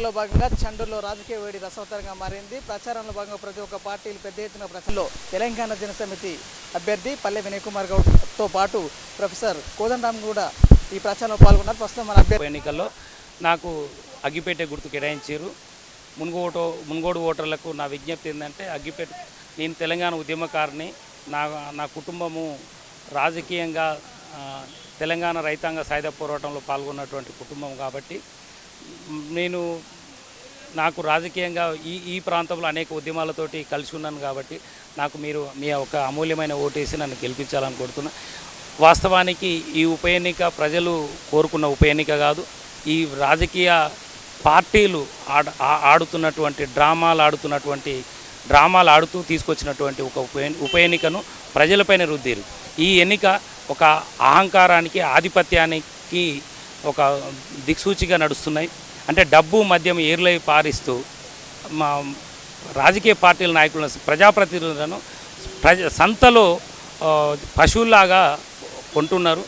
ఎన్నికల్లో భాగంగా చండూరులో రాజకీయ వేడి రసవత్తరంగా మారింది. ప్రచారంలో భాగంగా ప్రతి ఒక్క పార్టీలు పెద్ద ఎత్తున ప్రచారంలో తెలంగాణ జనసమితి అభ్యర్థి పల్లె వినయ్ కుమార్ గౌడ్తో పాటు ప్రొఫెసర్ కోదండరామ్ కూడా ఈ ప్రచారంలో పాల్గొన్నారు. ప్రస్తుతం మన అభ్యర్థి ఎన్నికల్లో నాకు అగ్గిపేట గుర్తు కేటాయించారు. మున్గోడు ఓటర్లకు నా విజ్ఞప్తి ఏంటంటే, అగ్గిపేట నేను తెలంగాణ ఉద్యమకారిని, నా కుటుంబము రాజకీయంగా తెలంగాణ రైతాంగ సాయుధ పోరాటంలో పాల్గొన్నటువంటి కుటుంబం కాబట్టి నాకు రాజకీయంగా ఈ ప్రాంతంలో అనేక ఉద్యమాలతోటి కలిసి ఉన్నాను కాబట్టి నాకు మీరు మీ ఒక అమూల్యమైన ఓటేసి నన్ను గెలిపించాలని కోరుతున్నా. వాస్తవానికి ఈ ఉప ఎన్నిక ప్రజలు కోరుకున్న ఉప ఎన్నిక కాదు. ఈ రాజకీయ పార్టీలు ఆడుతున్నటువంటి డ్రామాలు ఆడుతూ తీసుకొచ్చినటువంటి ఒక ఉప ఎన్నికను ప్రజలపైన రుద్దిరు. ఈ ఎన్నిక ఒక అహంకారానికి, ఆధిపత్యానికి ఒక దిక్సూచిగా నడుస్తున్నాయి. అంటే డబ్బు మద్యం ఏర్లై పారిస్తూ మా రాజకీయ పార్టీల నాయకులను, ప్రజాప్రతినిధులను సంతలో పశువుల్లాగా కొంటున్నారు.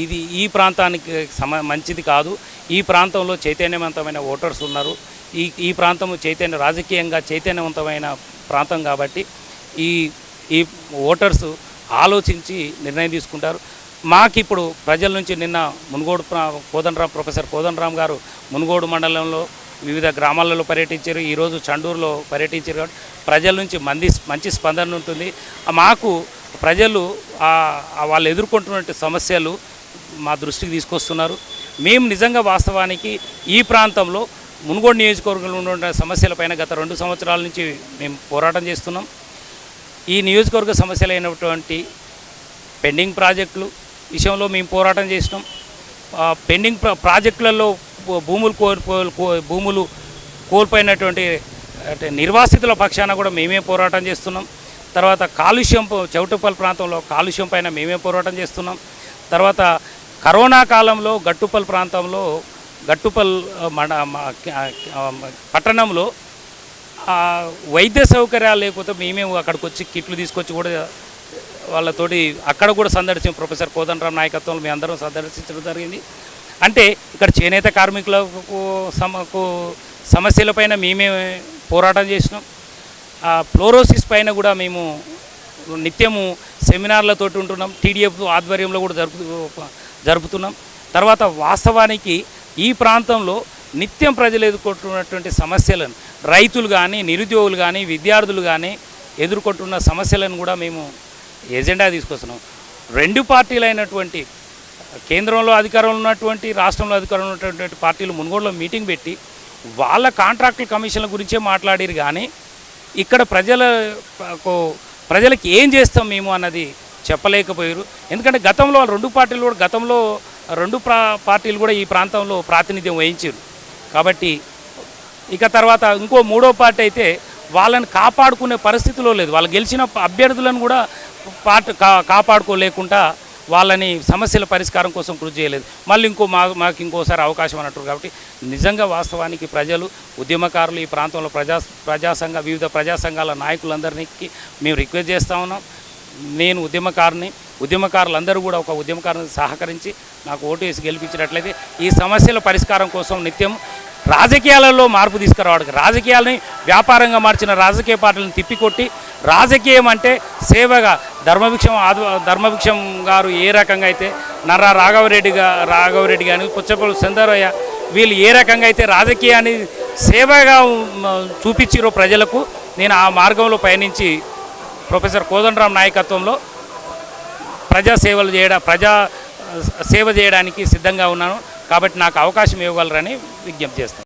ఇది ఈ ప్రాంతానికి మంచిది కాదు. ఈ ప్రాంతంలో చైతన్యవంతమైన ఓటర్స్ ఉన్నారు. ఈ ప్రాంతం రాజకీయంగా చైతన్యవంతమైన ప్రాంతం కాబట్టి ఈ ఓటర్స్ ఆలోచించి నిర్ణయం తీసుకుంటారు. మాకిప్పుడు ప్రజల నుంచి నిన్న మునుగోడు ప్రొఫెసర్ కోదండరామ్ గారు మునుగోడు మండలంలో వివిధ గ్రామాలలో పర్యటించారు. ఈరోజు చండూరులో పర్యటించారు. కాబట్టి ప్రజల నుంచి మంచి స్పందన ఉంటుంది. మాకు ప్రజలు వాళ్ళు ఎదుర్కొంటున్న సమస్యలు మా దృష్టికి తీసుకొస్తున్నారు. మేము నిజంగా వాస్తవానికి ఈ ప్రాంతంలో మునుగోడు నియోజకవర్గంలో ఉన్న సమస్యలపైన గత 2 సంవత్సరాల నుంచి మేము పోరాటం చేస్తున్నాం. ఈ నియోజకవర్గ సమస్యలైనటువంటి పెండింగ్ ప్రాజెక్టులు విషయంలో మేము పోరాటం చేసినాం. పెండింగ్ ప్రాజెక్టులలో భూములు కోల్పోయినటువంటి నిర్వాసితుల పక్షాన కూడా మేమే పోరాటం చేస్తున్నాం. తర్వాత చౌటుప్పల్ ప్రాంతంలో కాలుష్యం పైన మేమే పోరాటం చేస్తున్నాం. తర్వాత కరోనా కాలంలో గట్టుప్పల్ ప్రాంతంలో పట్టణంలో వైద్య సౌకర్యాలు లేకపోతే మేమే అక్కడికి వచ్చి కిట్లు తీసుకొచ్చి కూడా వాళ్ళతోటి అక్కడ కూడా సందర్శించాం. ప్రొఫెసర్ కోదండరామ్ నాయకత్వంలో మేము అందరం సందర్శించడం జరిగింది. అంటే ఇక్కడ చేనేత కార్మికులకు సమస్యలపైన మేమే పోరాటం చేసినాం. ఫ్లోరోసిస్ పైన కూడా మేము నిత్యము సెమినార్లతోటి ఉంటున్నాం. టీడీఎఫ్ ఆధ్వర్యంలో కూడా జరుపుతున్నాం. తర్వాత వాస్తవానికి ఈ ప్రాంతంలో నిత్యం ప్రజలు ఎదుర్కొంటున్నటువంటి సమస్యలను, రైతులు కానీ, నిరుద్యోగులు కానీ, విద్యార్థులు కానీ ఎదుర్కొంటున్న సమస్యలను కూడా మేము ఎజెండా తీసుకొస్తున్నాం. 2 పార్టీలైనటువంటి కేంద్రంలో అధికారంలో ఉన్నటువంటి, రాష్ట్రంలో అధికారంలో ఉన్నటువంటి పార్టీలు మునుగోడులో మీటింగ్ పెట్టి వాళ్ళ కాంట్రాక్టుల కమిషన్ల గురించే మాట్లాడారు. కానీ ఇక్కడ ప్రజలకు ఏం చేస్తాం మేము అన్నది చెప్పలేకపోయారు. ఎందుకంటే గతంలో 2 పార్టీలు కూడా ఈ ప్రాంతంలో ప్రాతినిధ్యం వహించారు. కాబట్టి ఇక తర్వాత ఇంకో 3వ పార్టీ అయితే వాళ్ళని కాపాడుకునే పరిస్థితిలో లేదు. వాళ్ళు గెలిచిన అభ్యర్థులను కూడా కాపాడుకోలేకుండా వాళ్ళని సమస్యల పరిష్కారం కోసం కృషి చేయలేదు. మళ్ళీ మాకు ఇంకోసారి అవకాశం అన్నట్టు. కాబట్టి నిజంగా వాస్తవానికి ప్రజలు, ఉద్యమకారులు, ఈ ప్రాంతంలో వివిధ ప్రజా సంఘాల నాయకులందరికీ మేము రిక్వెస్ట్ చేస్తూ ఉన్నాం. నేను ఉద్యమకారులందరూ కూడా ఒక ఉద్యమకారుని సహకరించి నాకు ఓటు వేసి గెలిపించినట్లయితే ఈ సమస్యల పరిష్కారం కోసం నిత్యం రాజకీయాలలో మార్పు తీసుకురావడానికి, రాజకీయాలని వ్యాపారంగా మార్చిన రాజకీయ పార్టీలను తిప్పికొట్టి, రాజకీయం అంటే సేవగా ధర్మభిక్షం గారు ఏ రకంగా అయితే, నర్రా రాఘవరెడ్డి కానీ, పుచ్చపల్లి చంద్రయ్య వీళ్ళు ఏ రకంగా అయితే రాజకీయాన్ని సేవగా చూపించారో ప్రజలకు, నేను ఆ మార్గంలో పయనించి ప్రొఫెసర్ కోదండరామ్ నాయకత్వంలో ప్రజా సేవ చేయడానికి సిద్ధంగా ఉన్నాను. కాబట్టి నాకు అవకాశం ఇవ్వగలరని విజ్ఞప్తి చేస్తాను.